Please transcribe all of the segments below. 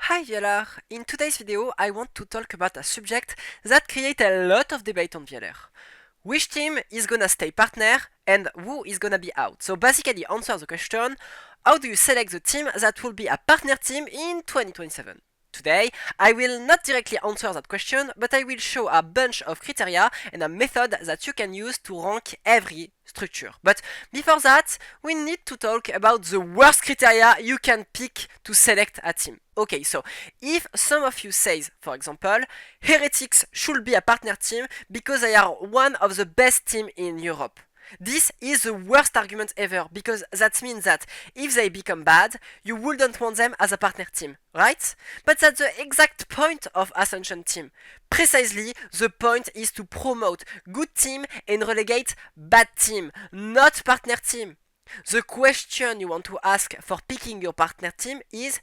Hi VLR! In today's video I want to talk about a subject that creates a lot of debate on VLR. Which team is gonna stay partner and who is gonna be out? So basically answer the question, how do you select the team that will be a partner team in 2027? Today, I will not directly answer that question, but I will show a bunch of criteria and a method that you can use to rank every structure. But before that, we need to talk about the worst criteria you can pick to select a team. Okay, so if some of you says, for example, Heretics should be a partner team because they are one of the best team in Europe. This is the worst argument ever, because that means that if they become bad, you wouldn't want them as a partner team, right? But that's the exact point of Ascension team. Precisely, the point is to promote good team and relegate bad team, not partner team. The question you want to ask for picking your partner team is,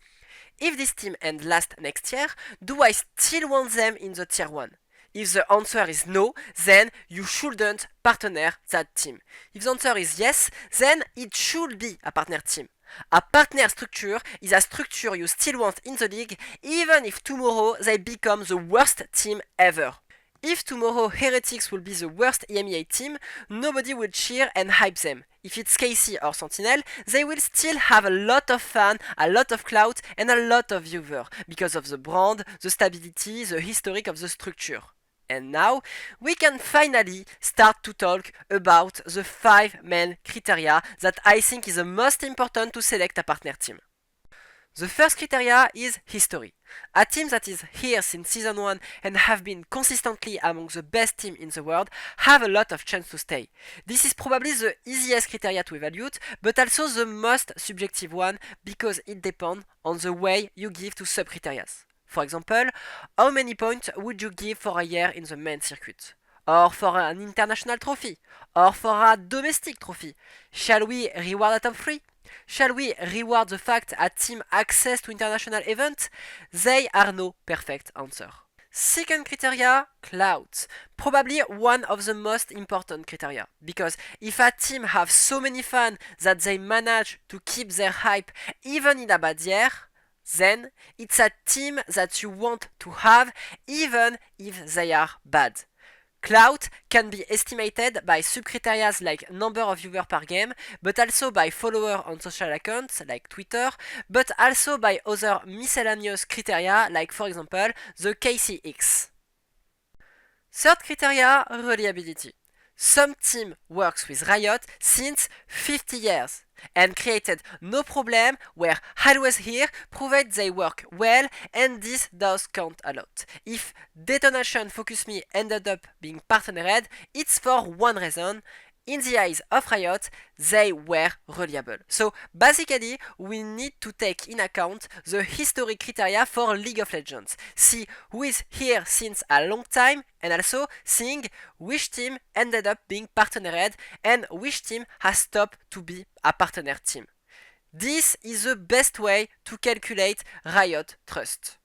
if this team ends last next year, do I still want them in the tier 1? If the answer is no, then you shouldn't partner that team. If the answer is yes, then it should be a partner team. A partner structure is a structure you still want in the league, even if tomorrow they become the worst team ever. If tomorrow Heretics will be the worst EMEA team, nobody will cheer and hype them. If it's KC or Sentinel, they will still have a lot of fun, a lot of clout and a lot of viewers, because of the brand, the stability, the historic of the structure. And now, we can finally start to talk about the 5 main criteria that I think is the most important to select a partner team. The first criteria is history. A team that is here since season 1 and have been consistently among the best team in the world have a lot of chance to stay. This is probably the easiest criteria to evaluate, but also the most subjective one, because it depends on the way you give to sub-criteria. For example, how many points would you give for a year in the main circuit? Or for an international trophy? Or for a domestic trophy? Shall we reward a top 3? Shall we reward the fact a team access to international events? They are no perfect answer. Second criteria, clout. Probably one of the most important criteria, because if a team have so many fans that they manage to keep their hype even in a bad year, then it's a team that you want to have even if they are bad. Clout can be estimated by sub-criteria like number of viewers per game, but also by followers on social accounts like Twitter, but also by other miscellaneous criteria like, for example, the KCX. Third criteria, reliability. Some team works with Riot since 50 years and created no problem, were always here, proved they work well, and this does count a lot. If Detonation Focus Me ended up being partnered, it's for one reason. In the eyes of Riot, they were reliable. So basically, we need to take in account the historic criteria for League of Legends. See who is here since a long time, and also seeing which team ended up being partnered and which team has stopped to be a partner team. This is the best way to calculate Riot trust.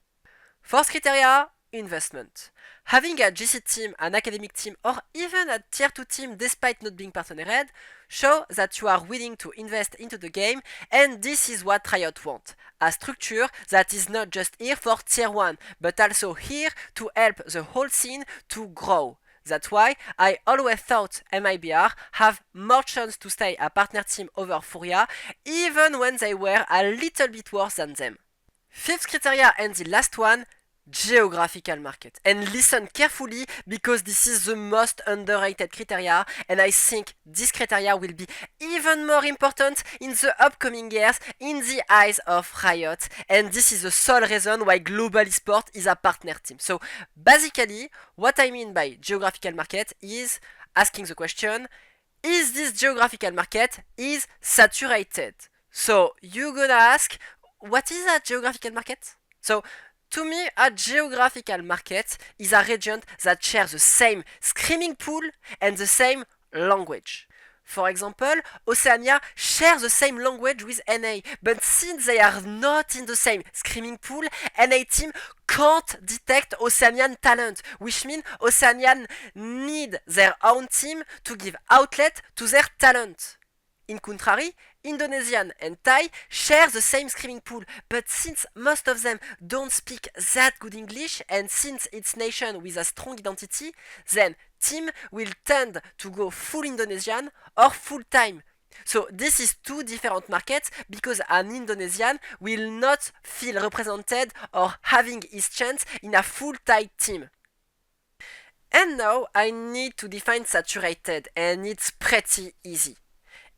Fourth criteria, investment. Having a GC team, an academic team, or even a tier 2 team despite not being partnered show that you are willing to invest into the game, and this is what Riot wants. A structure that is not just here for tier 1, but also here to help the whole scene to grow. That's why I always thought MIBR have more chance to stay a partner team over Furia, even when they were a little bit worse than them. Fifth criteria and the last one, geographical market. And listen carefully, because this is the most underrated criteria, and I think this criteria will be even more important in the upcoming years in the eyes of Riot, and this is the sole reason why Global Esports is a partner team. So basically, what I mean by geographical market is asking the question, is this geographical market is saturated? So you're gonna ask, what is a geographical market? So to me, a geographical market is a region that shares the same screaming pool and the same language. For example, Oceania shares the same language with NA, but since they are not in the same screaming pool, NA team can't detect Oceanian talent, which means Oceanian need their own team to give outlet to their talent. In contrary, Indonesian and Thai share the same scrimming pool, but since most of them don't speak that good English and since it's nation with a strong identity, then team will tend to go full Indonesian or full time. So this is two different markets because an Indonesian will not feel represented or having his chance in a full Thai team. And now I need to define saturated, and it's pretty easy.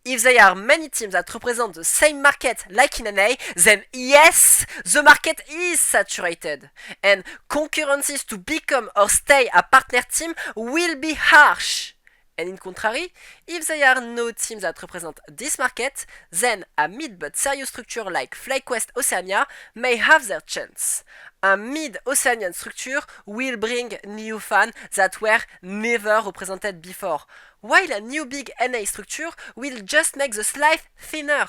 If there are many teams that represent the same market like in NA, then yes, the market is saturated. And concurrencies to become or stay a partner team will be harsh. And in contrary, if there are no teams that represent this market, then a mid but serious structure like FlyQuest Oceania may have their chance. A mid-Oceanian structure will bring new fans that were never represented before, while a new big NA structure will just make the slice thinner.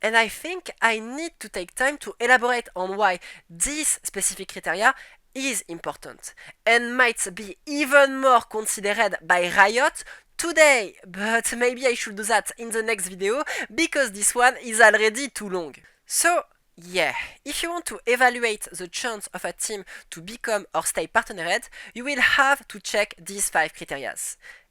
And I think I need to take time to elaborate on why this specific criteria is important and might be even more considered by Riot today, but maybe I should do that in the next video because this one is already too long. So yeah, if you want to evaluate the chance of a team to become or stay partnered, you will have to check these 5 criteria: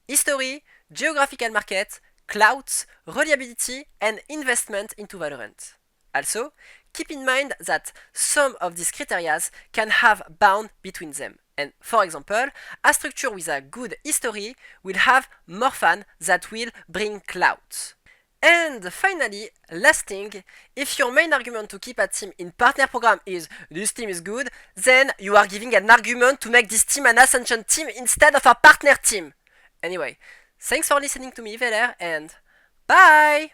history, geographical market, clout, reliability, and investment into Valorant. Also, keep in mind that some of these criteria can have bound between them. And for example, a structure with a good history will have more fans that will bring clout. And finally, last thing, if your main argument to keep a team in partner program is this team is good, then you are giving an argument to make this team an Ascension team instead of a partner team. Anyway, thanks for listening to me, Veler, and bye!